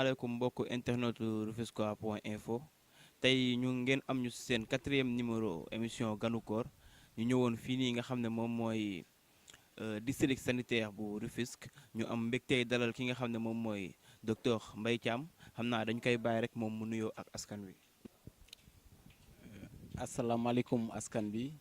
asalaamaaleykum mbokk internet Rufisquois point info tey ñu ngeen am ñu seen quatrième numéro émission ganu koor ñu ñëwoon fii nii nga xam ne moom mooy district sanitaire bu Rufisque ñu am mbégtey dalal ki nga xam ne moom mooy docteur Mbaye Thiam xam naa dañ koy bàyyi rek moom mu nuyoo ak askan wi. asalaamaaleykum askan bi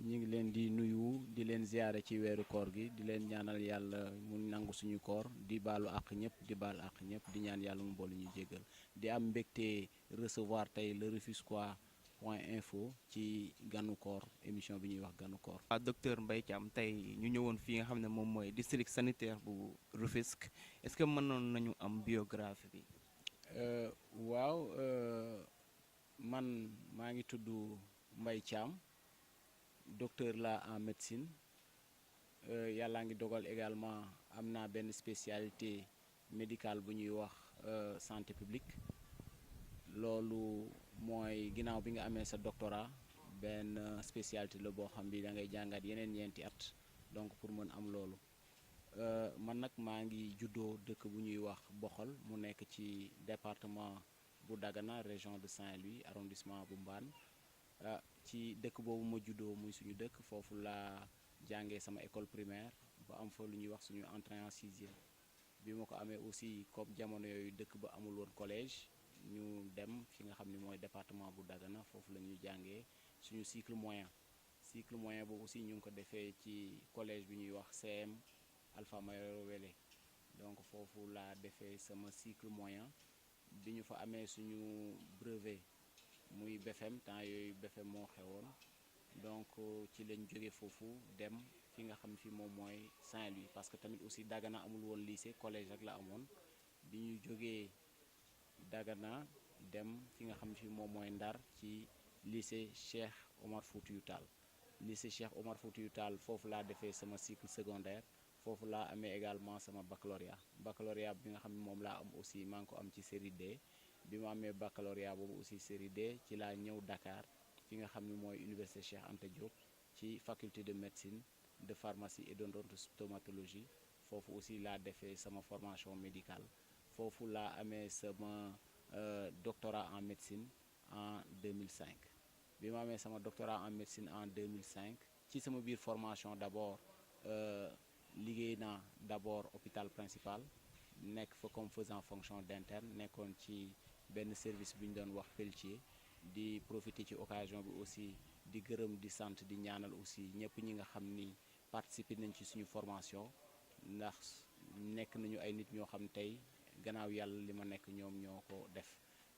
ñu ngi leen di nuyu di leen ziyaare ci weeru koor gi di leen ñaanal yàlla mu nangu suñu koor di baalu àq ñëpp di baal àq ñëpp di ñaan yàlla mu boolu ñu jéggal di am mbégte recevoir tey le Rufisquois point info ci ganu koor émission bi ñuy wax ganu koor. waaw docteur Mbaye Thiam tey ñu ñëwoon fii nga xam ne moom mooy district sanitaire bu Rufisque est-ce que mënoon nañu am biographie bi. waaw man maa ngi tudd Mbaye Thiam docteur la en médecine yàllaa ngi dogal également am naa benn spécialité médicale bu ñuy wax santé publique loolu mooy ginnaaw bi nga amee sa doctorat benn spécialité la boo xam bi da ngay jàngat yeneen ñeenti at donc pour mën am loolu man nag maa ngi juddoo dëkk bu ñuy wax Boxol mu nekk ci département bu Dagana région de Saint-Louis arrondissement bu Mbane ci dëkk boobu ma juddoo muy suñu dëkk foofu laa jàngee sama école primaire ba am fa lu ñuy wax suñu entrée en sixième bi ma ko amee aussi comme jamono yooyu dëkk ba amul woon collège ñu dem fi nga xam ni mooy département bu Dagana foofu la ñuy jàngee suñu cycle moyen boobu aussi ñu ngi ko defee ci collège bi ñuy wax CM Alpha Mayoro Wele donc foofu laa defee sama cycle moyen bi ñu fa amee suñu brevet muy BFM temps yooyu BFM moo xewoon donc ci lañ jóge foofu dem fi nga xam fi moom mooy Saint-Louis parce que tamit aussi Dagana amul woon lycée collège rek la amoon bi ñu jógee Dagana dem fi nga xam fi moom mooy Ndar ci lycée Cheikh Omar Foutiyou Tall lycée Cheikh Omar Foutiyou Tall foofu laa defee sama cycle secondaire foofu laa amee également sama baccalauréat bi nga xam ne moom laa am aussi maa ngi ko am ci série D bi ma amee baccalauréat boobu aussi série D ci laa ñëw Dakar fi nga xam ne mooy université Cheikh Anta Diop ci faculté de médecine de pharmacie et d'odontostomatologie foofu aussi laa defee sama formation médicale foofu laa amee sama doctorat en médecine en 2005 bi ma amee sama doctorat en médecine en 2005 ci sama biir formation d'abord liggéey naa d'abord hôpital principal nekk fa comme faisant fonction d'interne nekkoon ci benn service bi ñu doon wax Pelletier di profiter ci occasion bi aussi di gërëm di sant di ñaanal aussi ñëpp ñi nga xam ni participer nañ ci suñu formation ndax nekk nañu ay nit ñoo xam tey gannaaw yàlla li ma nekk ñoom ñoo ko def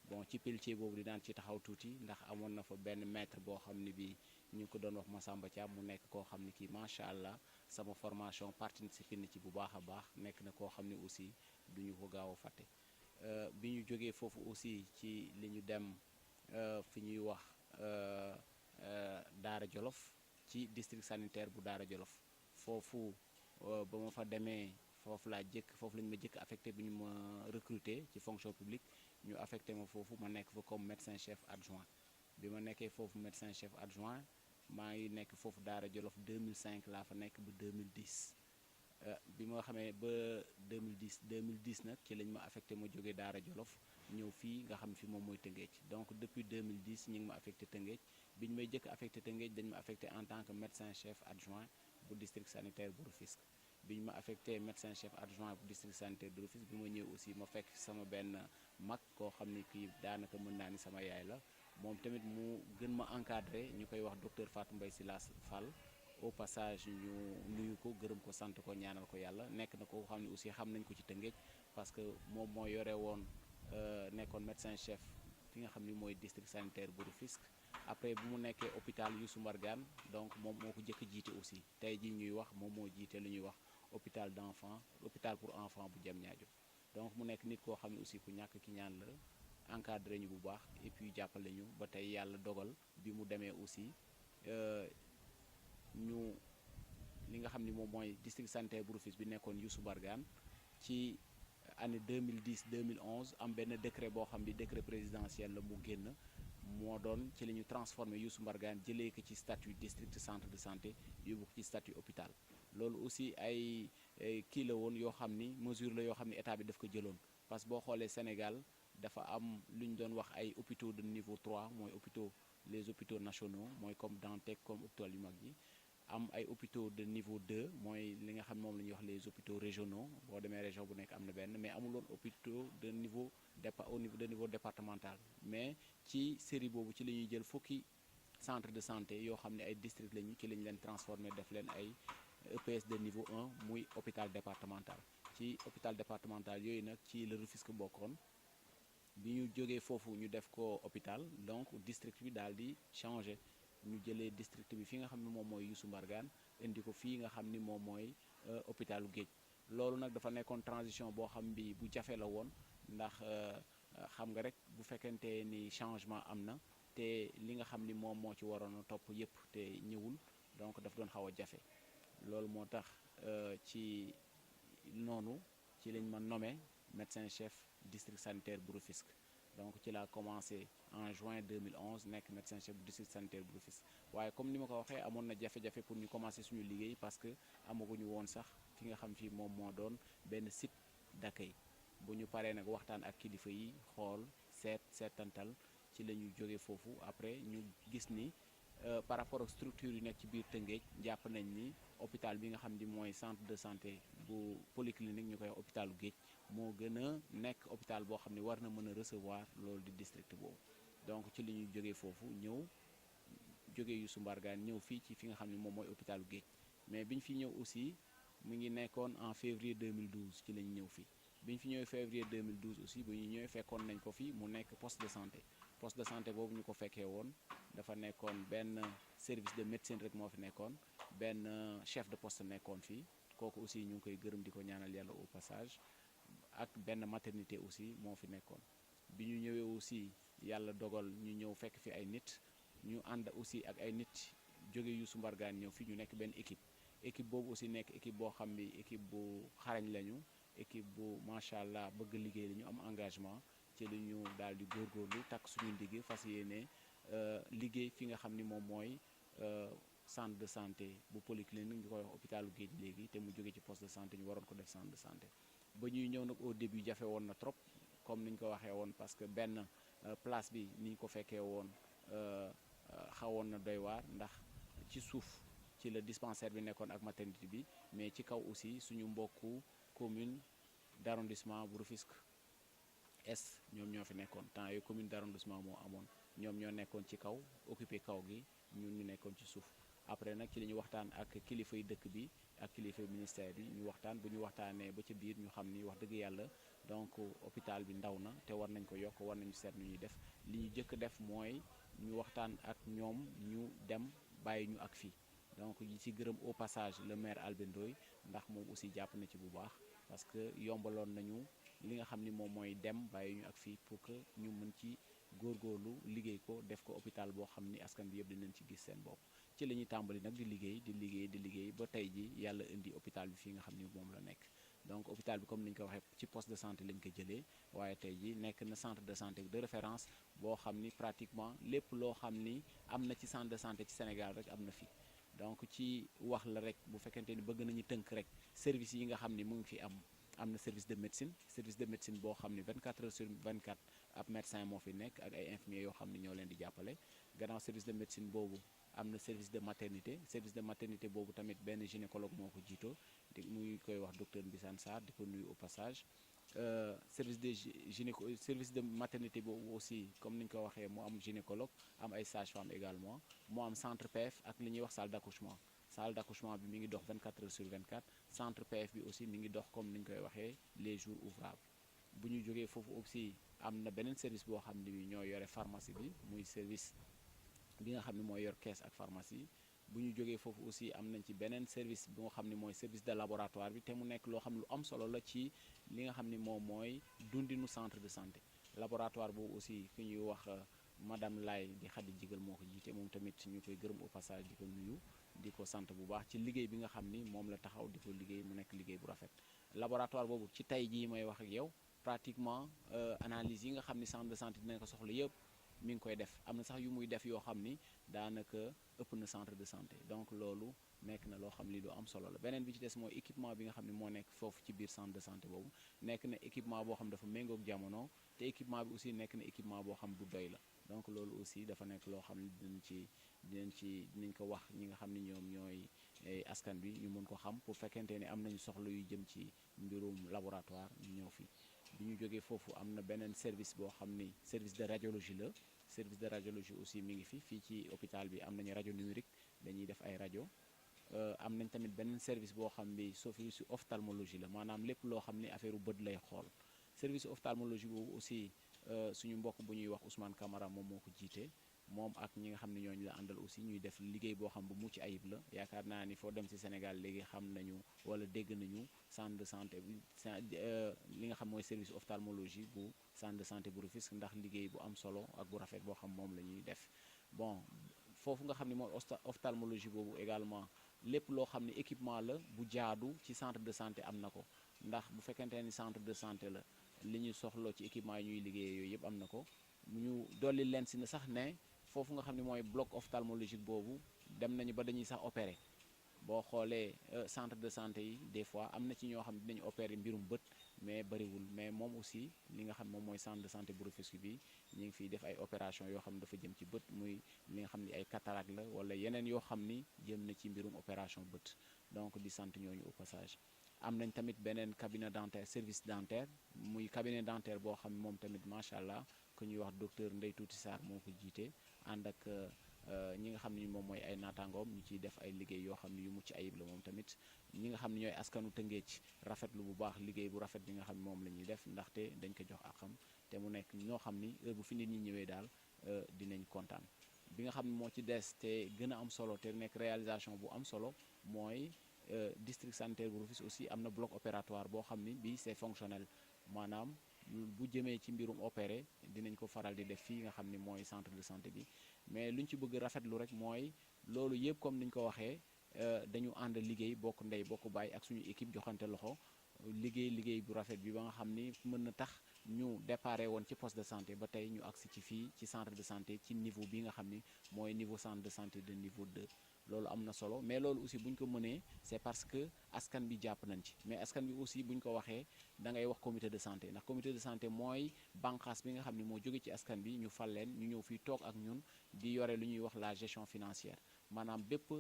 bon ci Pelletier boobu di daan ci taxaw tuuti ndax amoon na fa benn maître boo xam ni bi ñu ngi ko doon wax Massamba Thiam mu nekk koo xam ni kii macha allah sama formation participer na ci bu baax a baax nekk na koo xam ne aussi duñu ko gaaw a fàtte bi ñu jógee foofu aussi ci li ñu dem fi ñuy wax Daara Jolof ci district sanitaire bu Daara Jolof foofu ba ma fa demee foofu lañu ma jëkk affecté bi ñu ma recruter ci fonction publique ñu affecté ma foofu ma nekk fa comme médecin chef adjoint bi ma nekkee foofu médecin chef adjoint maa ngi nekk foofu Daara Jolof 2005 laa fa nekk ba 2010 bi ma xamee ba 2010 nag ci lañ ma affecté ma jógee Daara Jolof ñëw fii nga xam fi moom mooy Tëngéej donc depuis 2010 ñu ngi ma affecté Tëngéej bi ñu may jëkk affecté Tëngéej dañ ma affecté en tant que médecin chef adjoint bu district sanitaire bu Rufisque bi ñu ma affecté médecin chef adjoint bu district sanitaire de Rufisque bi ma ñëw aussi ma fekk sama benn mag koo xam ni kii daanaka mën naa ni sama yaay la moom tamit mu gën ma encadré ñu koy wax docteur Fatou Mbaye Sylla Fall au passage ñu nuyu ko gërëm ko sant ko ñaanal ko yàlla nekk na ko xam ne aussi xam nañ ko ci Tëngéej parce que moom moo yore woon nekkoon médecin chef fi nga xam ni mooy district sanitaire bu Rufisque après bu mu nekkee hôpital Youssou Mbargane donc moom moo ko jëkk jiite aussi tey jii ñuy wax moom moo jiite lu ñuy wax hôpital pour enfants bu Diamniadio donc mu nekk nit koo xam ne aussi ku ñàkk ki ñaan la encadré ñu bu baax et puis jàppale ñu ba tey yàlla dogal bi mu demee aussi ñu li nga xam ni moom mooy district sanitaire bu Rufisque bi nekkoon Youssou Mbargane ci année 2010 2011 am benn décret boo xam ni décret présidentiel la mu génn moo doon ci la ñu transformé Youssou Mbargane jëlee ko ci statut district centre de santé yóbbu ko ci statut hôpital loolu aussi ay kii la woon yoo xam ni mesure la yoo xam ni état bi daf ko jëloon parce que boo xoolee Sénégal dafa am lu ñu doon wax ay hôpitaux de niveau 3 mooy les hôpitaux nationaux mooy comme Dantec comme hôpital yu mag yi am ay hôpitaux de niveau 2 mooy li nga xam moom la ñuy wax les hôpitaux régionaux boo demee région bu nekk am na benn mais amuloon hôpitaux de niveau de niveau départemental mais ci série boobu ci la ñuy jël fukki centre de santé yoo xam ne ay district lañu ci lañ leen transformé def leen ay EPS de niveau 1 muy hôpital départemental ci hôpital départemental yooyu nag ci la Rufisque bokkoon bi ñu jógee foofu ñu def ko hôpital donc district bi daal di changé ñu jëlee district bi fi nga xam ne moom mooy Youssou Mbargane indi ko fii nga xam ni moom mooy hôpitalu Géej loolu nag dafa nekkoon transition boo xam bi bu jafe la woon ndax xam nga rek bu fekkente ni changement am na te li nga xam ni moom moo ci waroon a topp yépp te ñëwul donc daf doon xaw a jafe loolu moo tax ci noonu ci lañ ma nommé médecin chef district sanitaire bu Rufisque donc ci laa commencé en juin 2011 nekk médecin chef bu district sanitaire bu Rufisque waaye comme ni ma ko waxee amoon na jafe-jafe pour ñu commencer suñu liggéey parce que amaguñu woon sax fi nga xam fii moom moo doon benn site d'accueil bu ñu paree nag waxtaan ak kilifa yi xool seetantal ci la ñu jógee foofu après ñu gis ni par rapport ak structure yu nekk ci biir Tëngéej jàpp nañ ni hôpital bi nga xam ni mooy centre de santé bu polyclinique ñu koy wax hôpitalu Géej moo gën a nekk hôpital boo xam ne war na mën a recevoir loolu di district boobu donc ci li ñuy jógee foofu ñëw jógee Youssou Mbargane ñëw fii ci fi nga xam ne moom mooy hôpitalu Géej mais bi ñu fi ñëw aussi mu ngi nekkoon en février 2012 ci la ñu ñëw fii bi ñu fi ñëwee février 2012 aussi bu ñu ñëwee fekkoon nañ ko fi mu nekk poste de santé boobu ñu ko fekkee woon dafa nekkoon benn service de médecine rek moo fi nekkoon benn chef de poste nekkoon fii kooku aussi ñu ngi koy gërëm di ko ñaanal yàlla au passage ak benn maternité aussi moo fi nekkoon bi ñu ñëwee aussi yàlla dogal ñu ñëw fekk fi ay nit ñu ànd aussi ak ay nit jóge Youssou Mbargane ñëw fi ñu nekk benn équipe boobu aussi nekk équipe boo xam ni équipe bu xarañ lañu équipe bu macha allah bëgg liggéey la ñu am engagement ci li ñu daal di góorgóorlu takk suñu liggéey fas yéene liggéey fi nga xam ni moom mooy centre de santé bu polyclinique ñu koy wax hôpitalu Géej léegi te mu jóge ci poste de santé ñu waroon ko def centre de santé ba ñuy ñëw nag au début jafe woon na trop comme ni ñu ko waxee woon parce que benn place bi ni ñu ko fekkee woon xawoon na doy waar ndax ci suuf ci la dispensaire bi nekkoon ak maternité bi mais ci kaw aussi suñu mbokku commune d'arrondissement bu Rufisque Est ñoom ñoo fi nekkoon temps yooyu commune d'arrondissement moo amoon ñoom ñoo nekkoon ci kaw occupé kaw gi ñun ñu nekkoon ci suuf après nag ci la ñu waxtaan ak kilifay dëkk bi ak kilifay ministère yi ñu waxtaan bu ñu waxtaanee ba ca biir ñu xam ni wax dëgg yàlla donc hôpital bi ndaw na te war nañ ko yokk war nañu seet nu ñuy def li ñu jëkk def mooy ñu waxtaan ak ñoom ñu dem bàyyi ñu ak fii donc yi ci gërëm au passage le maire Albert Ndoye ndax moom aussi jàpp na ci bu baax parce que yombaloon nañu li nga xam ni moom mooy dem bàyyi ñu ak fii pour que ñu mën ci góorgóorlu liggéey ko def ko hôpital boo xam ni askan bi yëpp dinañ ci gis seen bopp ci la ñuy tàmbali nag di liggéey ba tey ji yàlla indi hôpital bi fii nga xam ni moom la nekk donc hôpital bi comme ni ñu ko waxee ci poste de santé lañ ko jëlee waaye tey ji nekk na centre de santé de référence boo xam ni pratiquement lépp loo xam ni am na ci centre de santé ci Sénégal rek am na fi donc ci wax la rek bu fekkente ni bëgg nañu tënk rek service yi nga xam ni mu ngi fi am na service de médecine boo xam ni 24 heures sur 24 ab médecin moo fi nekk ak ay infirmiers yoo xam ni ñoo leen di jàppale gannaaw service de médecine boobu am na service de maternité boobu tamit benn gynécologue moo ko jiito di muy koy wax docteur Mbissane Sarr di ko nuyu au passage service de maternité boobu aussi comme ni ñu ko waxee moo am gynécologue am ay sage-femme également moo am centre PF ak li ñuy wax salle d'accouchement bi mi ngi dox 24 heures sur 24 centre PF bi aussi mi ngi dox comme ni ñu koy waxee les jours ouvrables bu ñu jógee foofu aussi am na beneen service boo xam ne bi ñoo yore pharmacie bi muy service bi nga xam ne mooy yor caisse ak pharmacie bu ñu jógee foofu aussi am nañ ci beneen service bi nga xam ne mooy service de laboratoire bi te mu nekk loo xam ne lu am solo la ci li nga xam ne moom mooy dundinu centre de santé laboratoire boobu aussi ki ñuy wax madame Laye di Khady Jigal moo ko jiite moom tamit ñu koy gërëm au passage di ko nuyu di ko sant bu baax ci liggéey bi nga xam ni moom la taxaw di ko liggéey mu nekk liggéey bu rafet laboratoire boobu ci tey jii may wax ak yow pratiquement analyse yi nga xam ni centre de santé dina ko soxla yëpp mi ngi koy def am na sax yu muy def yoo xam ni daanaka ëpp na centre de santé donc loolu nekk na loo xam ni lu am solo la beneen bi ci des mooy équipement bi nga xam ne moo nekk foofu ci biir centre de santé boobu nekk na équipement boo xam dafa méngoog jamono te équipement bi aussi nekk na équipement boo xam bu doy la donc loolu aussi dafa nekk loo xam ne dinañ ko wax ñi nga xam ne ñoom ñooy askan bi ñu mën ko xam pour fekkente ne am nañu soxla yu jëm ci mbirum laboratoire ñu ñëw fi bi ñu jógee foofu am na beneen service boo xam ni service de radiologie la service de radiologie aussi mi ngi fii ci hôpital bi am nañu rajo numérique dañuy def ay rajo am nañ tamit beneen service boo xam ni service ophtalmologie la maanaam lépp loo xam ni affaire u bët lay xool service ophtalmologie boobu aussi suñu mbokk bu ñuy wax Ousmane Camara moom moo ko jiite moom ak ñi nga xam ne ñooñu la àndal aussi ñuy def liggéey boo xam bu mucc ayib la yaakaar naa ni foo dem ci Sénégal léegi xam nañu wala dégg nañu centre de santé bi li nga xam mooy service ophtalmologie bu centre de santé bu Rufisque ndax liggéey bu am solo ak bu rafet boo xam moom la ñuy def bon foofu nga xam ne mooy ophtalmologie boobu également lépp loo xam ne équipement la bu jaadu ci centre de santé am na ko ndax bu fekkente ni centre de santé la li ñu soxloo ci équipement yi ñuy liggéey yooyu yëpp am na ko ñu dolli leen si na sax ne foofu nga xam ne mooy bloc ophtalmologique boobu dem nañu ba dañuy sax opérer boo xoolee centre de santé yi des fois am na ci ñoo xam ne dinañu opérer mbirum bët mais bariwul mais moom aussi li nga xam moom mooy centre de santé bu Rufisque bi ñu ngi fiy def ay opération yoo xam ne dafa jëm ci bët muy li nga xam ne ay cataracte la wala yeneen yoo xam ni jëm na ci mbirum opération bët donc di sant ñooñu au passage am nañ tamit beneen cabinet dentaire service dentaire muy cabinet dentaire boo xam ne moom tamit macha allah ku ñuy wax docteur Ndeye Tuuti Sarr moo ko jiite ànd ak ñi nga xam ne moom mooy ay naataangoom ñu ciy def ay liggéey yoo xam ne yu mucc ayib la moom tamit ñi nga xam ne ñooy askanu Tëngéej rafetlu bu baax liggéey bu rafet bi nga xam ne moom la ñuy def ndaxte dañ ko jox akam te mu nekk ñoo xam ni heure bu fi nit ñi ñëwee daal dinañ kontaan bi nga xam ne moo ci des te gën a am solo te nekk réalisation bu am solo mooy district sanitaire bu Rufisque aussi am na bloc opératoire boo xam ni bii c'est fonctionnel maanaam bu jëmee ci mbirum opéré dinañ ko faral di def fii nga xam ni mooy centre de santé bi mais lu ñu ci bëgg rafetlu rek mooy loolu yëpp comme ni ñu ko waxee dañu ànd liggéey bokk ndey bokk baay ak suñu équipe joxante loxo liggéey bu rafet bi ba nga xam ni mën na tax ñu déparé woon ci poste de santé ba tey ñu agsi ci fii ci centre de santé ci niveau bi nga xam ni mooy niveau centre de santé de niveau 2 loolu am na solo mais loolu aussi bu ñu ko mënee c'est parce que askan bi jàpp nañ ci mais askan bi aussi bu ñu ko waxee da ngay wax comité de santé ndax comité de santé mooy bànqaas bi nga xam ne moo jóge ci askan bi ñu fal leen ñu ñëw fii toog ak ñun di yore lu ñuy wax la gestion financière maanaam bépp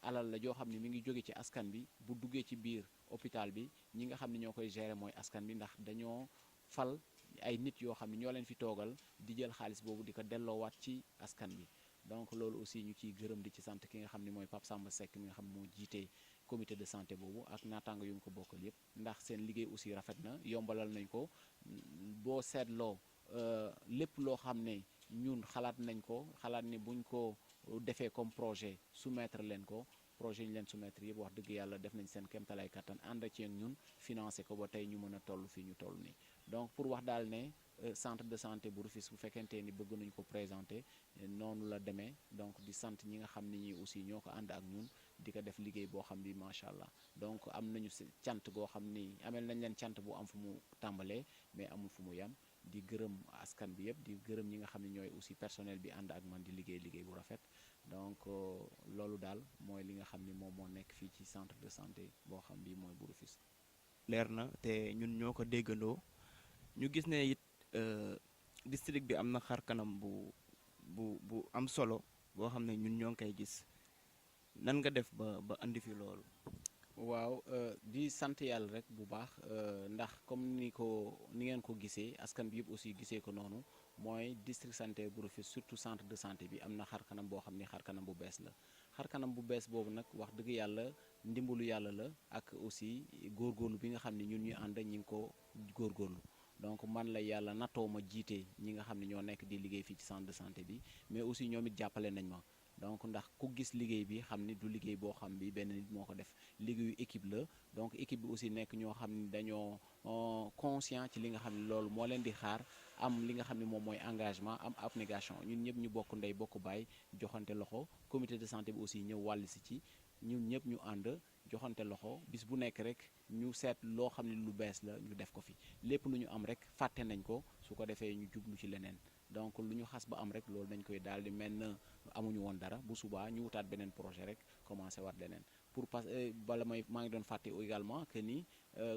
alal la joo xam ne mi ngi jóge ci askan bi bu duggee ci biir hôpital bi ñi nga xam ne ñoo koy gérer mooy askan bi ndax dañoo fal ay nit yoo xam ne ñoo leen fi toogal di jël xaalis boobu di ko delloowaat ci askan bi donc loolu aussi ñu ciy gërëm di ci sant ki nga xam ne mooy Pape Samba Seck mi nga xam moo jiite comité de santé boobu ak naataango yu mu ko bokkal yépp ndax seen liggéey aussi rafet na yombalal nañ ko boo seetloo lépp loo xam ne ñun xalaat nañ ko xalaat ni buñ ko defee comme projet soumettre leen ko projet yi ñu leen soumettre yëpp wax dëgg yàlla def nañ seen kéemtalaay kattan ànd ci ak ñun financé ko ba tey ñu mën a toll fii ñu toll nii donc pour wax daal ne centre de santé bu Rufisque bu fekkente ni bëgg nañu ko présenter noonu la demee donc di sant ñi nga xam ni ñi aussi ñoo ko ànd ak ñun di ko def liggéey boo xam bi macha allah donc am nañu cant goo xam ni amel nañ leen cant bu am fu mu tàmbalee mais amul fu mu yem di gërëm askan bi yëpp di gërëm ñi nga xam ne ñooy aussi personnel bi ànd ak man di liggéey bu rafet donc loolu daal mooy li nga xam ni moom moo nekk fii ci centre de santé boo xam bi mooy bu Rufisque. leer na te ñun ñoo ko déggandoo ñu gis ne it district bi am na xar kanam bu am solo boo xam ne ñun ñoo ngi koy gis nan nga def ba andi fi loolu. waaw di sant yàlla rek bu baax ndax comme ni ngeen ko gisee askan bi yëpp aussi gisee ko noonu mooy district sanitaire bu Rufisque surtout centre de santé bi am na xar kanam boo xam ni xar kanam bu bees la xar kanam bu bees boobu nag wax dëgg yàlla ndimbalu yàlla la ak aussi góorgóorlu bi nga xam ne ñun ñu ànd ñi ngi ko góorgóorlu donc man la yàlla nattoo ma jiite ñi nga xam ne ñoo nekk di liggéey fii ci centre de santé bi mais aussi ñoom it jàppale nañ ma donc ndax ku gis liggéey bi xam ni du liggéey boo xam bi benn nit moo ko def liggéeyu équipe la donc équipe bi aussi nekk ñoo xam ni dañoo conscient ci li nga xam ne loolu moo leen di xaar am li nga xam ne moom mooy engagement am abnégation ñun ñëpp ñu bokk ndey bokk baay joxante loxo comité de santé bi aussi ñëw wàll si ci ñun ñëpp ñu ànd joxante loxo bis bu nekk rek ñu seet loo xam ne lu bees la ñu def ko fi lépp lu ñu am rek fàtte nañ ko su ko defee ñu jublu ci leneen donc lu ñu xas ba am rek loolu dañ koy daal di mel na amuñu woon dara bu subaa ñu wutaat beneen projet rek commencé waat leneen pour bala maa ngi doon fàtte également que ni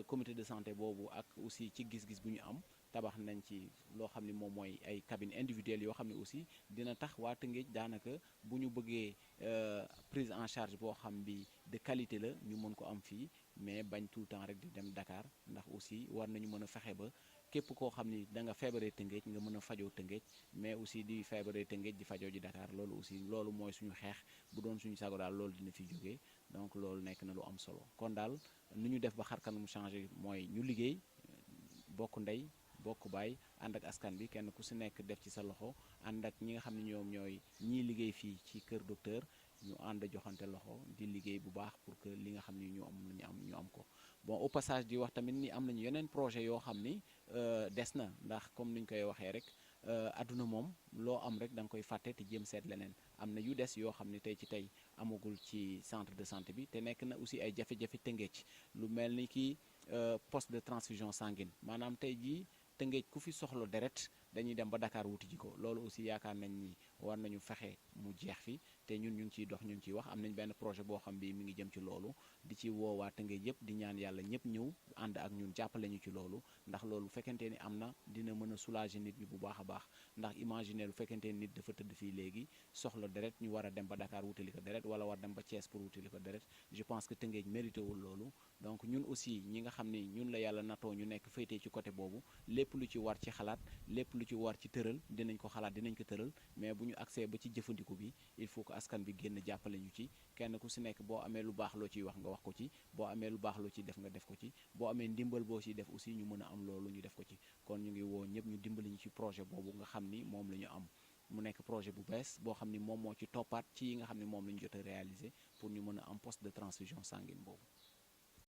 comité de santé boobu ak aussi ci gis-gis bu ñu am tabax nañ ci loo xam ne moom mooy ay cabines individuelles yoo xam ne aussi dina tax waa Tëngéej daanaka bu ñu bëggee prise en charge boo xam bi de qualité la ñu mën ko am fii mais bañ tout le temps rek di dem Dakar ndax aussi war nañu mën a fexe ba képp koo xam ni da nga feebaree Tëngéej nga mën a fajoo Tëngéej mais aussi di feebaree Tëngéej di fajoo ji Dakar loolu aussi loolu mooy suñu xeex bu doon suñu sago daal loolu dina fi jógee donc loolu nekk na lu am solo kon daal nu ñu def ba xar kanam changé mooy ñu liggéey bokk ndey bokk baay ànd ak askan bi kenn ku si nekk def ci sa loxo ànd ak ñi nga xam ne ñoom ñooy ñii liggéey fii ci kër docteur ñu ànd joxante loxo di liggéey bu baax pour que li nga xam ni ñu am ñu am ko bon au passage di wax tamit ni am nañu yeneen projet yoo xam ni des na ndax comme ni ñu koy waxee rek adduna moom loo am rek da nga koy fàtte te jéem seet leneen am na yu des yoo xam ni tey ci tey amagul ci centre de santé bi te nekk na aussi ay jafe-jafe Tëngéej lu mel ni ki poste de transfusion sanguine maanaam tey jii Tëngéej ku fi soxla deret dañuy dem ba Dakar wuti ji ko loolu aussi yaakaar nañ ni war nañu fexe mu jeex fi te ñun ñu ngi ciy dox ñu ngi ciy wax am nañ benn projet boo xam bi mi ngi jëm ci loolu di ci woowaa Tëngéej yëpp di ñaan yàlla ñëpp ñëw ànd ak ñun jàppale ñu ci loolu ndax loolu bu fekkente ni am na dina mën a soulager nit ñi bu baax a baax ndax imaginer bu fekkente ni nit dafa tëdd fii léegi soxla deret ñu war a dem ba Dakar wutali ko deret wala war dem ba Thiès pour wutali ko deret je pense que Tëngéej mérité wul loolu donc ñun aussi ñi nga xam ni ñun la yàlla natoo ñu nekk féetee ci côté boobu lépp lu ci war ci xalaat lépp lu ci war ci tëral dinañ ko xalaat dinañ ko tëral mais bu ñu accès ba ci jëfandiku bi il faut que askan bi génn jàppale ñu ci kenn ku si nekk boo amee lu baax loo ciy wax nga wax ko ci boo amee lu baax loo ciy def nga def ko ci boo amee ndimbal boo ciy def aussi ñu mën a am loolu ñu def ko ci kon ñu ngi woo ñëpp ñu dimbali ñu ci projet boobu nga xam ni moom la ñu am mu nekk projet bu bees boo xam ni moom moo ci toppaat ci yi nga xam ne moom la ñu jot a réaliser pour ñu mën a am poste de transfusion sanguine boobu.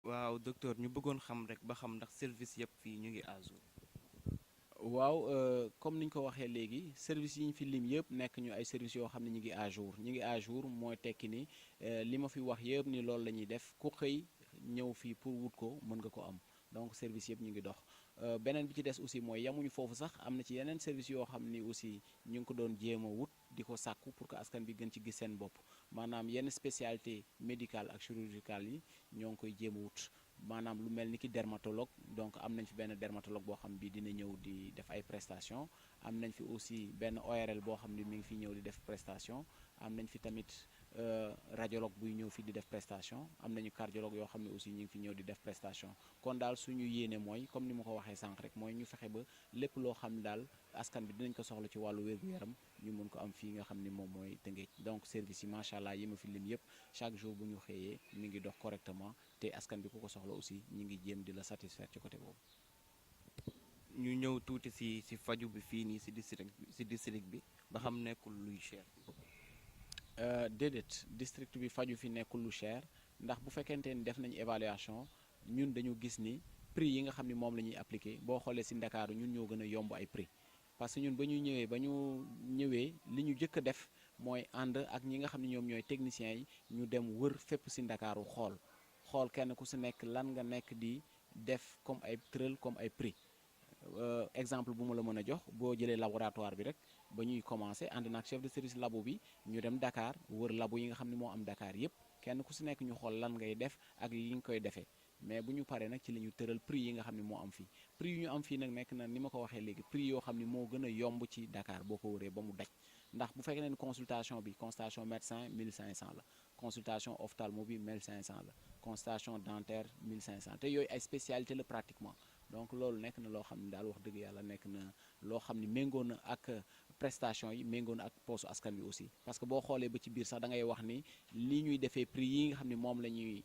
waaw docteur ñu bëggoon xam rek ba xam ndax service yëpp fii ñu ngi à jour. waaw comme ni ñu ko waxee léegi service yi ñu fi lim yëpp nekk ñu ay services yoo xam ne ñu ngi à jour ñu ngi à jour mooy tekki ni li ma fi wax yëpp ni loolu la ñuy def ku xëy ñëw fii pour wut ko mën nga ko am donc service yëpp ñu ngi dox beneen bi ci des aussi mooy yamuñu foofu sax am na ci yeneen service yoo xam ni aussi ñu ngi ko doon jéem a wut di ko sàkku pour que askan bi gën ci gis seen bopp maanaam yenn spécialité médicale ak chirurgicale yi ñoo ngi koy jéem a wut maanaam lu mel ni ki dermatologue donc am nañ fi benn dermatologue boo xam bi dina ñëw di def ay prestation am nañ fi aussi benn ORL boo xam ni mi ngi fi ñëw di def prestation am nañ fi tamit radiologue buy ñëw fi di def prestation am nañu cardiologue yoo xam ne aussi ñu ngi fi ñëw di def prestation kon daal suñu yéene mooy comme ni ma ko waxee sànq rek mooy ñu fexe ba lépp loo xam ne daal askan bi dinañ ko soxla ci wàllu wér-gu-yaram ñu mën ko am fii nga xam ni moom mooy Tëngéej donc service yi macha allah yi ma fi lim yëpp chaque jour bu ñu xëyee mi ngi dox correctement te askan bi ku ko soxla aussi ñi ngi jéem di la satisfaire ci côté boobu. ñu ñëw tuuti si faju bi fii nii si district bi ba xam nekkul luy cher. déedéet district bi faju fi nekkul lu cher ndax bu fekkente ni def nañu évaluation ñun dañu gis ni prix yi nga xam ni moom la ñuy appliqué boo xoolee si Ndakaaru ñun ñoo gën a yomb ay prix parce que ñun ba ñu ñëwee li ñu jëkk a def mooy ànd ak ñi nga xam ne ñoom ñooy techniciens yi ñu dem wër fépp si Ndakaaru xool kenn ku si nekk lan nga nekk di def comme ay tëral comme ay prix exemple bu ma la mën a jox boo jëlee laboratoire bi rek ba ñuy commencé ànd naag chef de service labo bi ñu dem Dakar wër labo yi nga xam ne moo am Dakar yépp kenn ku si nekk ñu xool lan ngay def ak li nga koy defee mais bu ñu paree nag ci la ñu tëral prix yi nga xam ne moo am fii prix yu ñu am fii nag nekk na ni ma ko waxee léegi prix yoo xam ne moo gën a yomb ci Dakar boo ko wëree ba mu daj ndax bu fekkee ne consultation bi consultation médecin 1500 la consultation ophtalmo bi 1500 la consultation dentaire 1500 te yooyu ay spécialité la pratiquement donc loolu nekk na loo xam ne daal wax dëgg yàlla nekk na loo xam ne méngoo na ak prestation yi méngoo na ak poosu askan bi aussi parce que boo xoolee ba ci biir sax da ngay wax ni li ñuy defee prix yi nga xam ne moom la ñuy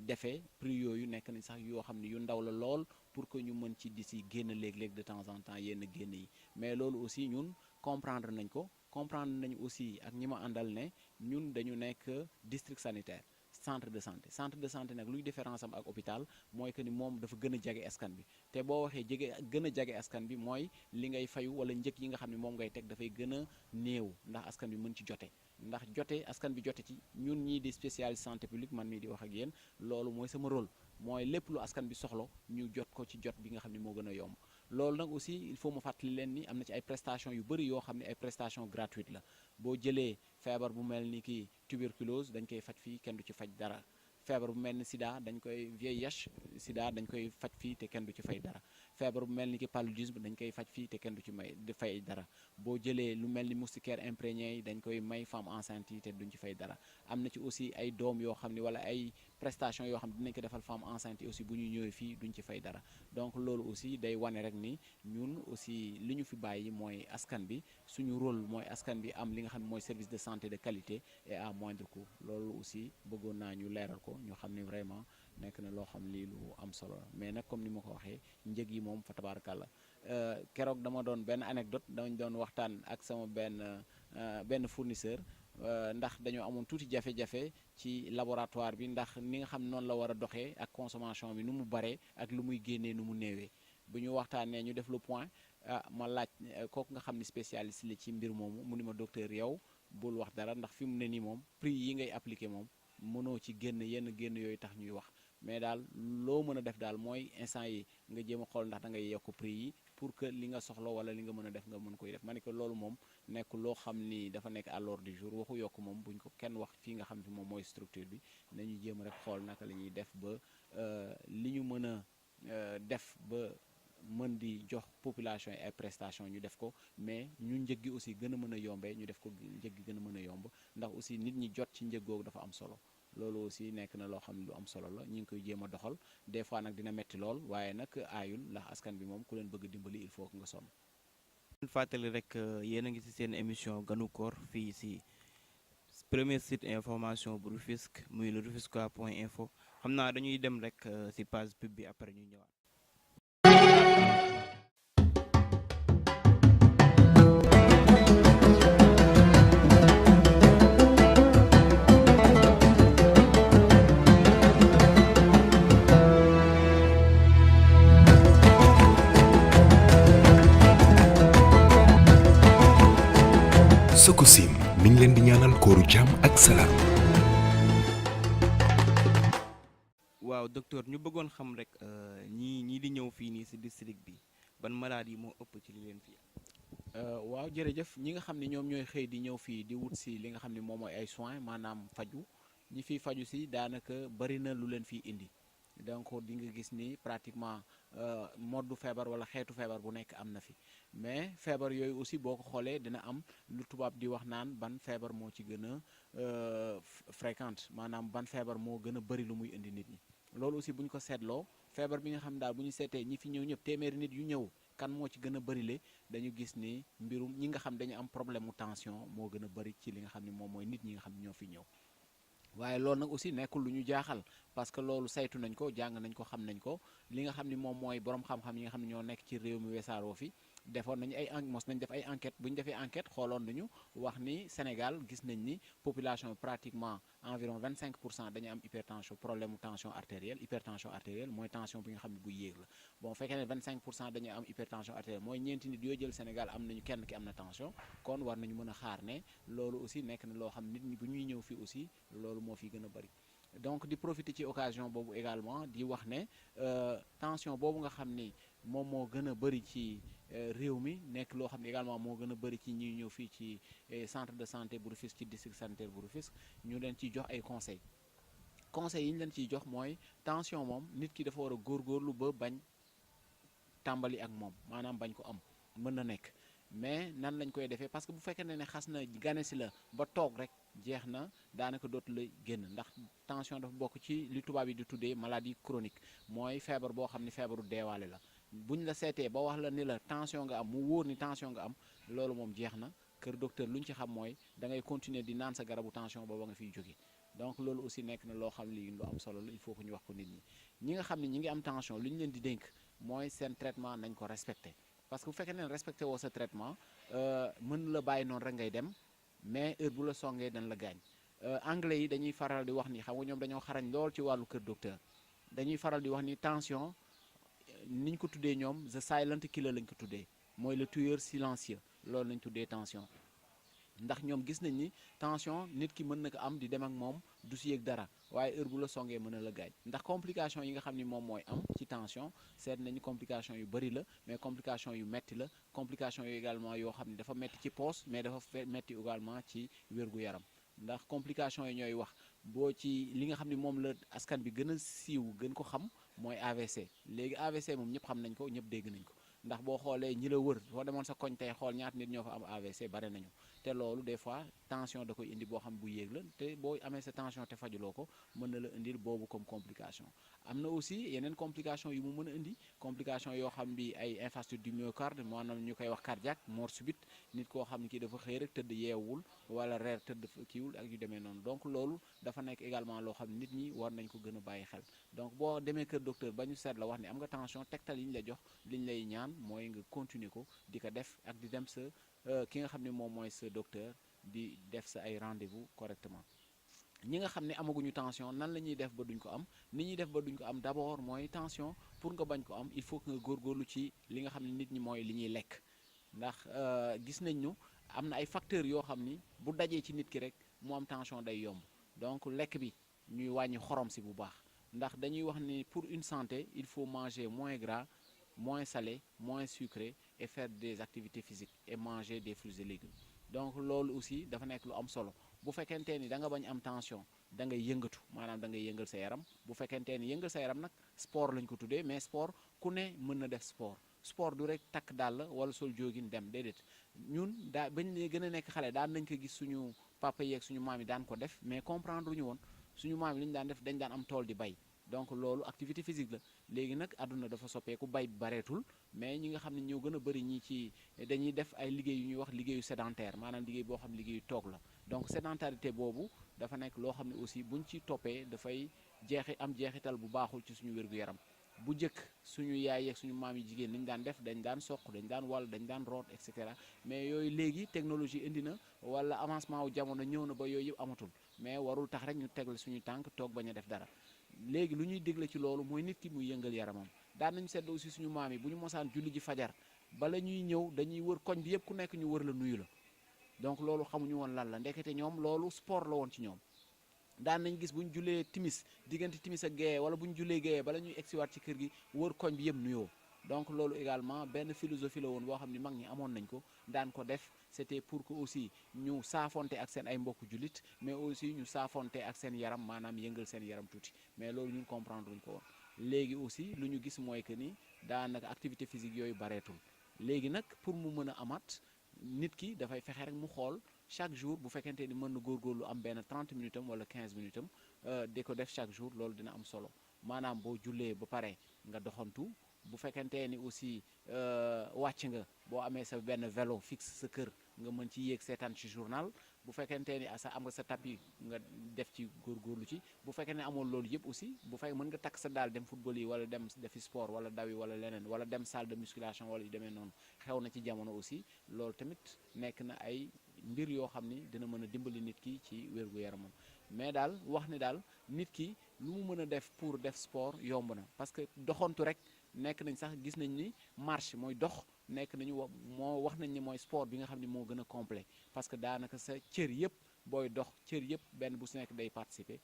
defee prix yooyu nekk nañ sax yoo xam ne yu ndaw la lool pour que ñu mën ci di si génn léeg-léeg de temps en temps yenn génn yi mais loolu aussi ñun comprendre nañ ko comprendre nañ aussi ak ñi ma àndal ne ñun dañu nekk district sanitaire centre de santé nag luy différence am ak hôpital mooy que ni moom dafa gën a jege askan bi te boo waxee gën a jege askan bi mooy li ngay fayu wala njëkk yi nga xam ne moom ngay teg dafay gën a néew ndax askan bi mën ci jote ndax askan bi jote ci ñun ñii di spécialiste santé publique man mii di wax ak yéen loolu mooy sama rôle mooy lépp lu askan bi soxla ñu jot ko ci jot bi nga xam ne moo gën a yomb loolu nag aussi il faut mu fàttali leen ni am na ci ay prestations yu bëri yoo xam ne ay prestations gratuites la boo jëlee feebar bu mel ni ki tuberculose dañ koy faj fii kenn du ci faj dara feebar bu mel ni sida dañ koy VIH sida dañ koy faj fii te kenn du ci fay dara feebar bu mel ni ki paludisme dañ koy faj fii te kenn du ci di fay dara boo jëlee lu mel ni moustiquaire imprégné yi dañ koy may femme enceinte yi te duñ ci fay dara am na ci aussi ay doom yoo xam ne wala ay prestation yoo xam ne dinañ ko defal femme enceinte yi aussi bu ñu ñëwee fii duñ ci fay dara donc loolu aussi day wane rek ni ñun aussi li ñu fi bàyyi mooy askan bi suñu rôle mooy askan bi am li nga xam ne mooy service de santé de qualité et à moindre coût loolu aussi bëggoon naa ñu leeral ko ñu xam ni vraiment nekk na loo xam lii lu am solo la mais nag comme ni ma ko waxee njëg yi moom fa tabaarakàlla keroog dama doon benn anecdote dañ doon waxtaan ak sama benn fournisseur ndax dañoo amoon tuuti jafe-jafe ci laboratoire bi ndax ni nga xam noonu la war a doxee ak consommation bi nu mu baree ak lu muy génnee nu mu néewee bu ñu waxtaanee ñu def le point ma laaj kooku nga xam ni spécialiste la ci mbir moomu mu ni ma docteur yow bul wax dara ndax fi mu ne nii moom prix yi ngay appliqué moom mënoo ci génn génn yooyu tax ñuy wax mais daal loo mën a def daal mooy instant yi nga jéem a xool ndax da ngay yokk prix yi pour que li nga soxla wala li nga mën a def nga mën koy def ma ne ko loolu moom nekk loo xam ni dafa nekk à l'ordre du jour waxu yokk moom buñ ko kenn wax fii nga xam fi moom mooy structure bi nañu jéem rek xool naka la ñuy def ba li ñu mën a def ba mën di jox population yi ay prestations ñu def ko mais ñu njëg gi aussi gën a mën a yombee ñu def ko njëg gi gën a mën a yomb ndax aussi nit ñi jot ci njëg googu dafa am solo loolu aussi nekk na loo xam ne lu am solo la ñu ngi koy jéem a doxal des fois nag dina metti lool waaye nag aayul ndax askan bi moom ku leen bëgg dimbali il faut que nga sonn. fàttali rek yéen a ngi ci seen émission ganu koor fii ci premier site information bu Rufisque muy le rufisquois.info xam naa dañuy dem rek ci page pub bi après ñu ñëwaat. Sococim mi ngi leen di ñaanal kooru jàmm ak salaam. waaw docteur ñu bëggoon xam rek ñii di ñëw fii nii ci district bi ban maladie moo ëpp ci li leen fii. waaw jërëjëf ñi nga xam ne ñoom ñooy xëy di ñëw fii di wut si li nga xam ne moom mooy ay soins maanaam faju ñi fiy faju si daanaka bari na lu leen fiy indi donc di nga gis ni pratiquement moddu feebar wala xeetu feebar bu nekk am na fi mais feebar yooyu aussi boo ko xoolee dina am lu tubaab di wax naan ban feebar moo ci gën a fréquente maanaam ban feebar moo gën a bari lu muy indi nit ñi loolu aussi bu ñu ko seetloo feebar bi nga xam daal bu ñu seetee ñi fi ñëw ñëpp téeméeri nit yu ñëw kan moo ci gën a bërile dañu gis ni mbirum ñi nga xam dañu am problème mu tension moo gën a bëri ci li nga xam ne moom mooy nit ñi nga xam ne ñoo fi ñëw waaye loolu nag aussi nekkul lu ñu jaaxal parce que loolu saytu nañ ko jàng nañ ko xam nañ ko li nga xam ni moom mooy borom xam-xam yi nga xam ne ñoo nekk ci réew mi weesaaroo fi defoon nañu mos nañ def ay enquête bu ñu defee enquête xooloon nañu wax ni Sénégal gis nañ ni population pratiquement environ 25% dañu am hypertension problème mu tension artérielle mooy tension bi nga xam ne bu yéeg la bon fekkee ne 25% dañu am hypertension artérielle mooy ñeenti nit yoo jël Sénégal am nañu kenn ki am na tension kon war nañu mën a xaar ne loolu aussi nekk na loo xam nit ñi bu ñuy ñëw fii aussi loolu moo fi gën a bari donc di profiter ci occasion boobu également di wax ne tension boobu nga xam ni moom moo gën a bari ci réew mi nekk loo xam ne également moo gën a bari ci ñuy ñëw fii ci centre de santé bu Rufisque ci district sanitaire bu Rufisque ñu leen ciy jox ay conseils yi ñu leen ciy jox mooy tension moom nit ki dafa war a góorgóorlu ba bañ tàmbali ak moom maanaam bañ ko am mën na nekk mais nan lañ koy defee parce que bu fekkee ne xas na gane si la ba toog rek jeex na daanaka dootu la génn ndax tension dafa bokk ci li tubaab yi di tuddee maladie chronique mooy feebar boo xam ni feebaru deewaale la buñ la seetee ba wax la ni la tension nga am mu wóor ni tension nga am loolu moom jeex na kër docteur lu ñu ci xam mooy da ngay continuer di naan sa garabu tension booba nga fiy jóge donc loolu aussi nekk na loo xam li lu am solo la il faut que ñu wax ko nit ñi nga xam ne ñi ngi am tension li ñu leen di dénk mooy seen traitement nañ ko respecté parce que bu fekkee ne respecté woo sa traitement mën la bàyyi noonu rek ngay dem mais heure bu la songee dañ la gaañ anglais yi dañuy faral di wax ni xam nga ñoom dañoo xarañ lool ci wàllu kër docteur dañuy faral di wax ni tension niñ ko tuddee ñoom the silent killer lañ ko tuddee mooy le tueur silencieux loolu lañ tuddee tension ndax ñoom gis nañ ni tension nit ki mën na ko am di dem ak moom du si yëg dara waaye heure bu la songee mën na la gaañ ndax complication yi nga xam ni moom mooy am ci tension seet nañu complication yu bëri la mais complication yu metti la complication yu également yoo xam ne dafa metti ci poos mais dafa metti également ci wér-gu-yaram ndax complication yi ñooy wax boo ci li nga xam ne moom la askan bi gën a siiw gën ko xam mooy AVC léegi AVC moom ñëpp xam nañ ko ñëpp dégg nañ ko ndax boo xoolee ñi la wër boo demoon sa koñ tey xool ñaata nit ñoo fa am AVC bare nañu te loolu des fois tension da koy indi boo xam bu yéeg la te boo amee sa tension te fajuloo ko mën na la indil boobu comme complication am na aussi yeneen complication yu mu mën a indi complication yoo xam bi ay infarctus du myocarde maanaam ñu koy wax cardiaque mort subite nit koo xam ne kii dafa xëy rek tëdd yeewul wala reer tëdd kiiwul ak yu demee noonu donc loolu dafa nekk également loo xam ne nit ñi war nañ ko gën a bàyyi xel donc boo demee kër docteur ba ñu seet la wax ni am nga tension tegtal yi ñu la jox li ñu lay ñaan mooy nga continuer ko di ko def ak di dem sa ki nga xam ne moom mooy sa docteur di def sa ay rendez-vous correctement ñi nga xam ne amaguñu tension nan la ñuy def ba duñ ko am ni ñuy def ba duñ ko am d'abord mooy tension pour nga bañ ko am il faut que nga góorgóorlu ci li nga xam ne nit ñi mooy li ñuy lekk ndax gis nañ ñu am na ay facteurs yoo xam ni bu dajee ci nit ki rek mu am tension day yomb donc lekk bi ñuy wàññi xorom si bu baax ndax dañuy wax ni pour une santé il faut manger moins gras moins salé moins sucré et faire des activités physiques et manger des fruits et légumes donc loolu aussi dafa nekk lu am solo bu fekkentee ni da nga bañ am tension da ngay yëngatu maanaam da ngay yëngal sa yaram bu fekkentee ni yëngal sa yaram nag sport lañ ko tuddee mais sport ku ne mën na def sport du rek takk dàll wala sol jógin dem déedéet ñun daa bañ ne gën a nekk xale daan nañ ko gis suñu papa yeeg suñu maam yi daan ko def mais comprendre ñu woon suñu maam yi li ñu daan def dañ daan am tool di bay donc loolu activité physique la léegi nag àdduna dafa soppeeku bay bareetul mais ñi nga xam ne ñoo gën a bëri ñi ci dañuy def ay liggéey yu ñuy wax liggéeyu sédentaire maanaam liggéey boo xam ne liggéeyu toog la donc sédentarité boobu dafa nekk loo xam ne aussi buñ ci toppee dafay am jeexital bu baaxul ci suñu wér-gu-yaram bu njëkk suñu yaay yeeg suñu maam yi jigéen li ñu daan def dañ daan soq dañ daan wal dañ daan root et cetera mais yooyu léegi technologie indi na wala avancement wu jamono ñëw na ba yooyu yëpp amatul mais warul tax rek ñu tegle suñu tànk toog bañ a def dara léegi lu ñuy dégle ci loolu mooy nit ki muy yëngal yaramam daan nañu seetlu aussi suñu maam yi bu ñu mosaan julli ji fajar bala ñuy ñëw dañuy wër koñ bi yëpp ku nekk ñu wër la nuyu la donc loolu xamuñu woon lan la ndekete ñoom loolu sport la woon ci ñoom daan nañ gis bu ñu jullee timis diggante timis ak géeye wala bu ñu jullee géeye bala ñuy egsiwaat ci kër gi wër koñ bi yëpp nuyoo donc loolu également benn philosophie la woon boo xam ne mag ñi amoon nañ ko daan ko def c'était pour que aussi ñu saafonte ak seen ay mbokku jullit mais aussi ñu saafonte ak seen yaram maanaam yëngal seen yaram tuuti mais loolu ñun comprendre luñ ko woon léegi aussi lu ñu gis mooy que ni daanaka activité physique yooyu bareetul léegi nag pour mu mën a amaat nit ki dafay fexe rek mu xool chaque jour bu fekkente ni mën na góorgóorlu am benn 30 minutes am wala 15 minutes am di ko def chaque jour loolu dina am solo maanaam boo jullee ba pare nga doxantu bu fekkente ni aussi wàcc nga boo amee sa benn vélo fixe sa kër nga mën ci yéeg seetaan ci journal bu fekkente ni sa am nga sa tapis nga def ci góorgóorlu ci bu fekkee ne amoon loolu yëpp aussi bu fekkee mën nga takk sa daal dem football yi wala dem defi sport wala dawi wala leneen wala dem salle de musculation wala yu demee noonu xew na ci jamono aussi loolu tamit nekk na ay mbir yoo xam ni dina mën a dimbali nit ki ci wér-gu-yaramam mais daal wax ni daal nit ki lu mu mën a def pour def sport yomb na parce que doxantu rek nekk nañ sax gis nañ ni marche mooy dox nekk nañu wax nañ ni mooy sport bi nga xam ne moo gën a complet parce que daanaka sa cër yëpp booy dox cër yëpp benn bu si nekk day participer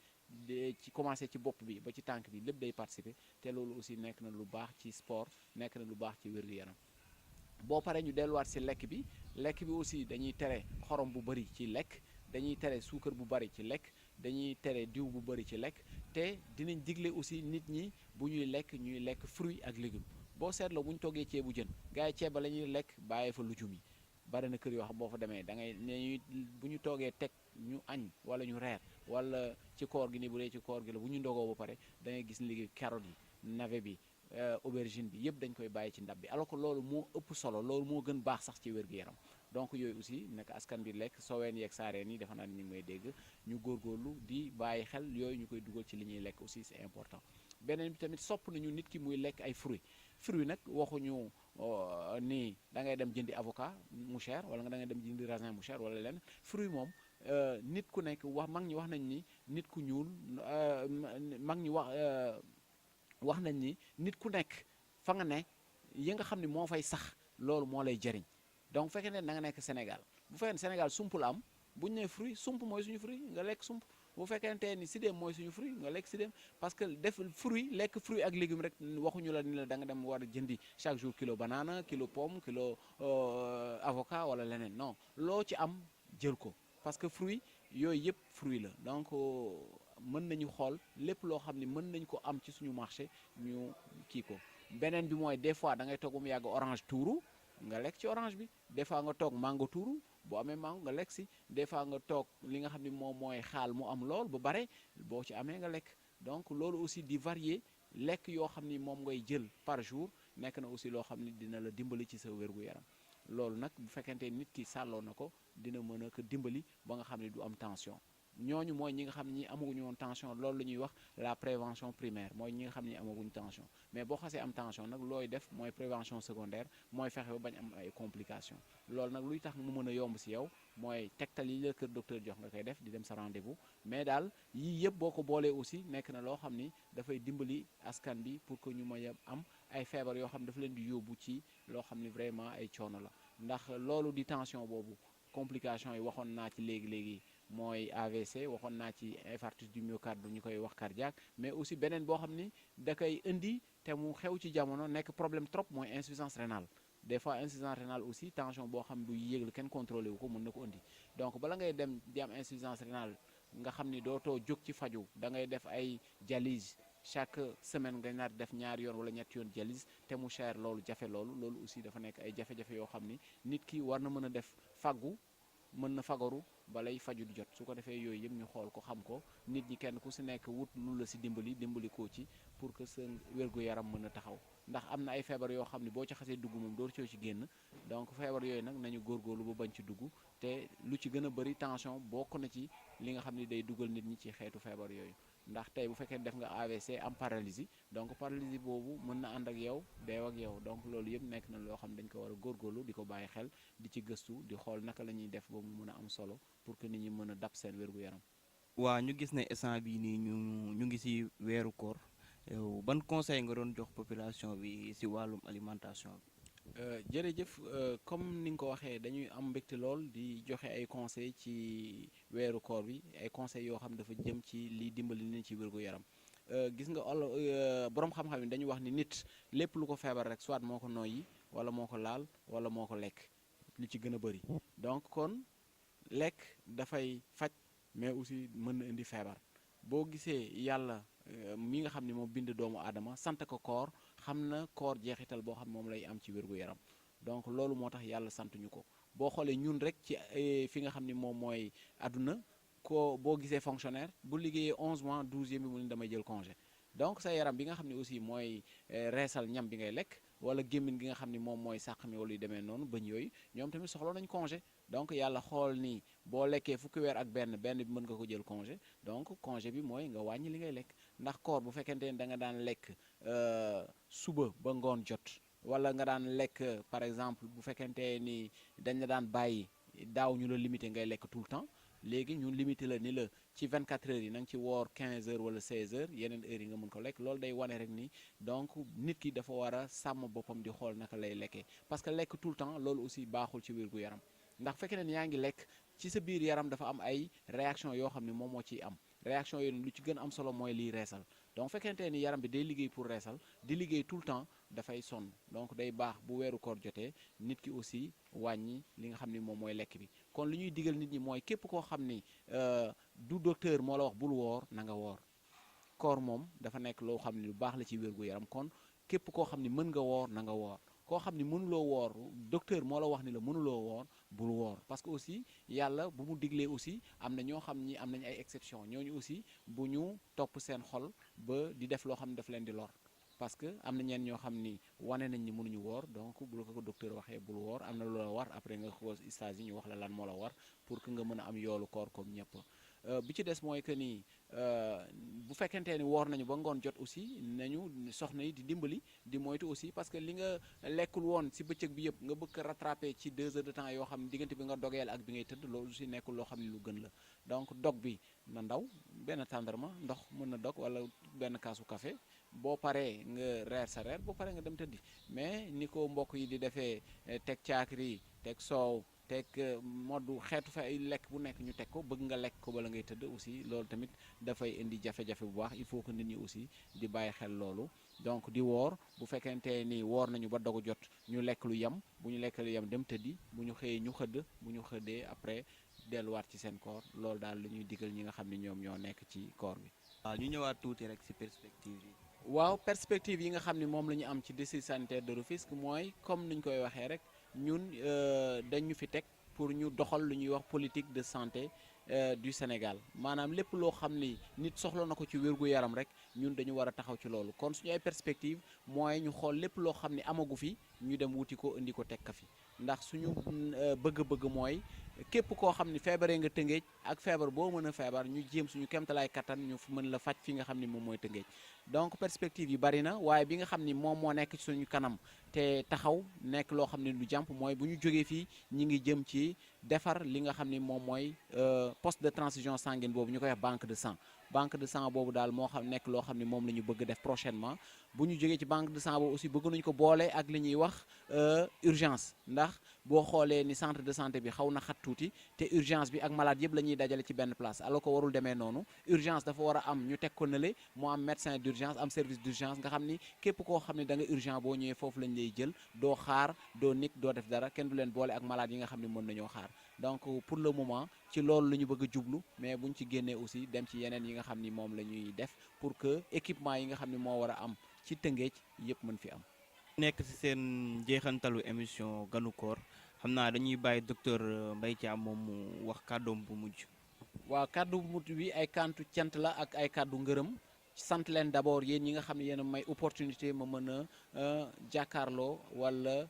ci commencé ci bopp bi ba ci tànk bi lépp day participer te loolu aussi nekk na lu baax ci sport nekk na lu baax ci wér-gu-yaram boo paree ñu delluwaat si lekk bi aussi dañuy tere xorom bu bëri ci lekk dañuy tere suukar bu bëri ci lekk dañuy tere diw bu bëri ci lekk te dinañ digle aussi nit ñi bu ñuy lekk fruits ak légumes boo seetloo bu ñu toggee ceebu jën gars yi ceeb ba la ñuy lekk bàyyee fa lujum yi bari na kër yoo xam boo fa demee da ngay ne bu ñu toogee teg ñu añ wala ñu reer wala ci koor gi ni bu dee ci koor gi la bu ñu ndogoo ba pare da ngay gis léegi carotte yi navet bi aubergine bi yëpp dañ koy bàyyi ci ndab bi alors que loolu moo ëpp solo loolu moo gën baax sax ci wér-gu-yaram donc yooyu aussi naka askan bi lekk sooween yeeg saareen yi defe naa ni ñu ngi may dégg ñu góorgóorlu di bàyyi xel yooyu ñu koy dugal ci li ñuy lekk aussi c'est important beneen bi tamit sopp nañu nit ki muy lekk ay fruits nag waxuñu ni da ngay dem jëndi avocat mu cher wala nga da ngay dem jëndi raisin mu cher wala lenn fruit moom nit ku nekk mag ñi wax nañ ni nit ku ñuul mag ñi wax nañ ni nit ku nekk fa nga ne yi nga xam ne moo fay sax loolu moo lay jëriñ donc fekkee ne da nga nekk Sénégal bu fekkee Sénégal sump la am bu ñu nee fruit sump mooy suñu fruit nga lekk sump bu fekkente ni sidéem mooy suñu fruit nga lekk sidéem parce que def fruit lekk fruit ak légume rek waxuñu la ni la da nga dem war a jëndi chaque jour kilo banana kilo pomme kilo avocat wala leneen non loo ci am jël ko parce que fruit yooyu yëpp fruit la donc mën nañu xool lépp loo xam ne mën nañ ko am ci suñu marché ñu kii ko beneen bi mooy des fois da ngay toog mu yàgg orange tuuru nga lekk ci orange bi des fois nga toog mango tuuru boo amee mango nga lekk si des fois nga toog li nga xam ne moom mooy xaal mu am lool ba bare boo ci amee nga lekk donc loolu aussi di varier lekk yoo xam ni moom ngay jël par jour nekk na aussi loo xam ni dina la dimbali ci sa wér-gu-yaram loolu nag bu fekkente nit ki sàlloo na ko dina mën a ko dimbali ba nga xam ne du am tension ñooñu mooy ñi nga xam ni amaguñu woon tension loolu la ñuy wax la prévention primaire mooy ñi nga xam ni amaguñu tension mais boo xasee am tension nag looy def mooy prévention secondaire mooy fexe ba bañ am ay complications loolu nag luy tax mu mën a yomb si yow mooy tegtal yi la kër docteur jox nga koy def di dem sa rendez-vous mais daal yii yëpp boo ko boolee aussi nekk na loo xam ni dafay dimbali askan bi pour que ñu mën a am ay feebar yoo xam dafa leen di yóbbu ci loo xam ni vraiment ay coono la ndax loolu di tension boobu complications yi waxoon naa ci léegi-léegi mooy AVC waxoon naa ci infarctus du myocarde ñu koy wax cardiaque mais aussi beneen boo xam ni da koy indi te mu xew ci jamono nekk problème trop mooy insuffisance rénale des fois insuffisance rénale aussi tension boo xam bu yéeglu kenn contrôlé wu ko mën na ko indi donc bala ngay dem di am insuffisance rénale nga xam ni dootoo jóg ci faju da ngay def ay dialyse chaque semaine nga naat def ñaari yoon wala ñetti yoon dialyse te mu cher loolu jafe loolu aussi dafa nekk ay jafe-jafe yoo xam ni nit ki war na mën a def faggu mën na fagaru balay faju di jot su ko defee yooyu yëpp ñu xool ko xam ko nit ñi kenn ku si nekk wut lu la si dimbali koo ci pour que sa wér-gu-yaram mën a taxaw ndax am na ay feebar yoo xam ne boo ci xasee dugg moom door coo ci génn donc feebar yooyu nag nañu góorgóorlu ba bañ ci dugg te lu ci gën a bëri tension bokk na ci li nga xam ne day dugal nit ñi ci xeetu feebar yooyu ndax tey bu fekkee def nga AVC am paralysie donc paralysie boobu mën na ànd ak yow deew ak yow donc loolu yëpp nekk na loo xam dañ ko war a góorgóorlu di ko bàyyi xel di ci gëstu di xool naka la ñuy def ba mu mën a am solo pour que nit ñi mën a dab seen wér-gu-yaram. waa ñu gis ne instant bii nii ñu ngi ci weeru koor yow ban conseil nga doon jox population bi ci wàllum alimentation bi. jërëjëf comme ni nga ko waxee dañuy am mbégte lool di joxe ay conseils ci weeru koor bi ay conseils yoo xam dafa jëm ci liy dimbali nit ci wér-gu-yaram gis nga borom xam-xam yi dañuy wax ni nit lépp lu ko feebar rek soit moo ko noyyi wala moo ko laal wala moo ko lekk lu ci gën a bëri donc kon lekk dafay faj mais aussi mën na indi feebar boo gisee yàlla mi nga xam ne moom bind doomu aadama sant ko koor xam na koor jeexital boo xam moom lay am ci wér-gu-yaram donc loolu moo tax yàlla sant ñu ko boo xoolee ñun rek ci fi nga xam ni moom mooy àdduna ko boo gisee fonctionnaire bu liggéeyee 11 mois 12e bi mu ne damay jël congé donc sa yaram bi nga xam ne aussi mooy reesal ñam bi ngay lekk wala gémmin gi nga xam ni moom mooy sàq mi wala yu demee noonu bëñ yooyu ñoom tamit soxla nañ congé donc yàlla xool ni boo lekkee fukki weer ak benn bi mën nga ko jël congé donc congé bi mooy nga wàññi li ngay lekk ndax koor bu fekkente ne da nga daan lekk suba ba ngoon jot wala nga daan lekk par exemple bu fekkente ni dañ la daan bàyyi daaw ñu la limité ngay lekk tout le temps léegi ñun limité la ni la ci 24 heures yi na nga ci woor 15 heures wala 16 heures yeneen heures yi nga mën ko lekk loolu day wane rek ni donc nit ki dafa war a sàmm boppam di xool naka lay lekkee parce que lekk tout le temps loolu aussi baaxul ci wér-gu-yaram ndax fekkee ne yaa ngi lekk ci sa biir yaram dafa am ay réaction yoo xam ne moom moo ciy am réaction yooyu lu ci gën a am solo mooy liy reesal donc fekkente ni yaram bi day liggéey pour reesal di liggéey tout le temps dafay sonn donc day baax bu weeru koor jotee nit ki aussi wàññi li nga xam ni moom mooy lekk bi kon li ñuy digal nit ñi mooy képp koo xam ni du docteur moo la wax bul woor na nga woor koor moom dafa nekk loo xam ni lu baax la ci wér-gu-yaram kon képp koo xam ni mën nga woor na nga woor koo xam ni mënuloo woor docteur moo la wax ni la mënuloo woor bul woor parce que aussi yàlla bu mu diglee aussi am na ñoo xam ni am nañu ay exception ñooñu aussi bu ñu topp seen xol ba di def loo xam ne daf leen di lor parce que am na ñeen ñoo xam ni wane nañ ni mënuñu woor donc bu la ko docteur waxee bul woor am na lu la war après nga ko stage yi ñu wax la lan moo la war pour que nga mën a am yoolu koor comme ñëpp bi ci des mooy que ni bu fekkente ni woor nañu ba ngoon jot aussi nañu soxna yi di dimbali di moytu aussi parce que li nga lekkul woon ci bëccëg bi yëpp nga bëgg a rattraper ci 2 heures de temps yoo xam ne diggante bi nga dogeel ak bi ngay tëdd loolu aussi nekkul loo xam ne lu gën la donc dog bi na ndaw benn tàndarma ndox mën na dog wala benn kaasu café boo paree nga reer sa reer boo paree nga dem tëddi mais ni ko mbokk yi di defee teg caakiri teg soow teg mode xeetu fa ay lekk bu nekk ñu teg ko bëgg nga lekk ko bala ngay tëdd aussi loolu tamit dafay indi jafe-jafe bu baax il faut que nit ñi aussi di bàyyi xel loolu donc di woor bu fekkente ni woor nañu ba dogu jot ñu lekk lu yem bu ñu lekk lu yem dem tëddi bu ñu xëyee ñu xëdd bu ñu xëddee après delluwaat ci seen koor loolu daal la ñuy digal ñi nga xam ne ñoom ñoo nekk ci koor bi. waaw ñu ñëwaat tuuti rek ci perspective yi. waaw perspective yi nga xam ne moom la ñu am ci district sanitaire de Rufisque mooy comme ni ñu koy waxee rek ñun dañu fi teg pour ñu doxal lu ñuy wax politique de santé du Sénégal maanaam lépp loo xam ni nit soxla na ko ci wér-gu-yaram rek ñun dañu war a taxaw ci loolu kon suñu ay perspective mooy ñu xool lépp loo xam ni amagu fi ñu dem wuti ko indi ko teg ka fi ndax suñu bëgg-bëgg mooy képp koo xam ni feebaree nga Tëngéej ak feebar boo mën a feebar ñu jéem suñu kéemtalaay kattan ñu mën la faj fi nga xam ni moom mooy Tëngéej donc perspective yi bari na waaye bi nga xam ni moom moo nekk suñu kanam te taxaw nekk loo xam ne lu jàmp mooy bu ñu jógee fii ñi ngi jëm ci defar li nga xam ni moom mooy poste de transfusion sanguine boobu ñu koy wax banque de sang boobu daal moo xam nekk loo xam ni moom la ñu bëgg def prochainement bu ñu jógee ci banque de sang boobu aussi bëgg nañu ko boole ak li ñuy wax urgence ndax boo xoolee ni centre de santé bi xaw na xat tuuti te urgence bi ak malade yëpp la ñuy dajale ci benn place alors que warul demee noonu urgence dafa war a am ñu teg ko nële moo am médecin d'urgence am service d'urgence nga xam ni képp koo xam ne da nga urgent boo ñëwee foofu lañ lay jël doo xaar doo nik doo def dara kenn du leen boole ak malade yi nga xam ne mën nañoo xaar donc pour le moment ci loolu la ñu bëgg a jublu mais buñ ci génnee aussi dem ci yeneen yi nga xam ni moom la ñuy def pour que équipement yi nga xam ne moo war a am ci Tëngéej yëpp mën fi am. nekk ci seen jeexantalu émission ganu koor xam naa dañuy bàyyi docteur Mbaye Thiam moom mu wax kàddoom bu mujj. waaw kàddu bu mujj bi ay kàntu cant la ak ay kàddu ngërëm sant leen d'abord yéen ñi nga xam ne yéen a may opportunité ma mën a jàkkaarloo wala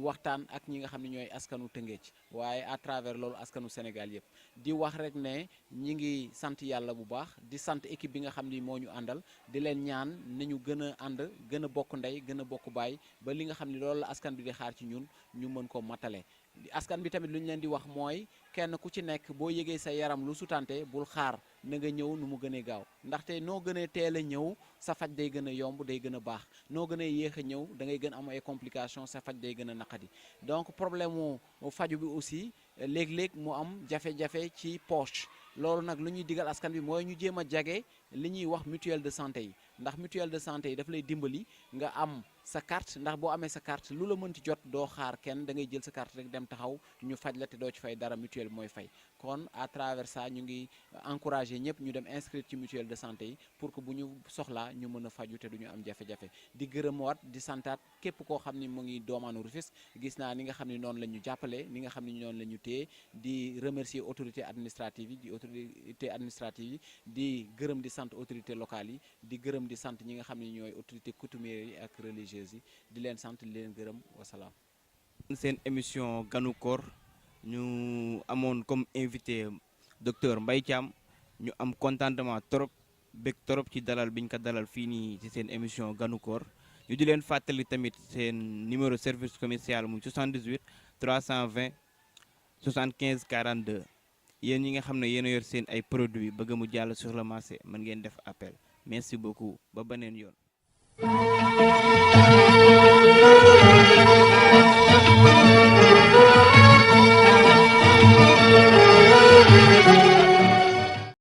waxtaan ak ñi nga xam ne ñooy askanu Tëngéej waaye à travers loolu askanu Sénégal yëpp di wax rek ne ñi ngi sant yàlla bu baax di sant équipe bi nga xam ni moo ñu àndal di leen ñaan nañu gën a ànd gën a bokk ndey gën a bokk baay ba li nga xam ne loolu la askan bi di xaar ci ñun ñu mën ko matale askan bi tamit lu ñu leen di wax mooy kenn ku ci nekk boo yëgee sa yaram lu sutante bul xaar na nga ñëw nu mu gënee gaaw ndaxte noo gënee teel a ñëw sa faj day gën a yomb day gën a baax noo gën a yéex a ñëw da ngay gën am ay complications sa faj day gën a naqadi donc problème mu faju bi aussi léeg-léeg mu am jafe-jafe ci poche loolu nag lu ñuy digal askan bi mooy ñu jéem a jage li ñuy wax mutuelle de santé yi ndax mutuelle de santé yi daf lay dimbali nga am sa carte ndax boo amee sa carte lu la mënti jot doo xaar kenn da ngay jël sa carte rek dem taxaw ñu faj la te doo ci fay dara mutuelle mooy fay kon à travers ça ñu ngi encouragé ñëpp ñu dem inscrire ci mutuelle de santé yi pour que bu ñu soxlaa ñu mën a faju te du ñu am jafe-jafe di gërëmaat di santaat képp koo xam ni mu ngi doomaanu Rufisque gis naa ni nga xam ne noonu la ñu jàppale ni nga xam ne noonu la ñu téye di remercier autorité administrative yi di autorité administrative yi di gërëm di sant autorité locale yi di gërëm di sant ñi nga xam ne ñooy autorité coutumière yi ak religieuse yi di leen sant di leen gërëm wasalaam. seen émission ganu koor ñu amoon comme invité docteur Mbaye Thiam ñu am contentement trop bég trop ci dalal biñ ko dalal fii nii ci seen émission ganu koor ñu di leen fàttali tamit seen numéro service commercial mu 78 320 75 42 yéen ñi nga xam ne yéen a yor seen ay produits bëgg mu jàll sur le marché mën ngeen def appel merci beaucoup ba beneen yoon.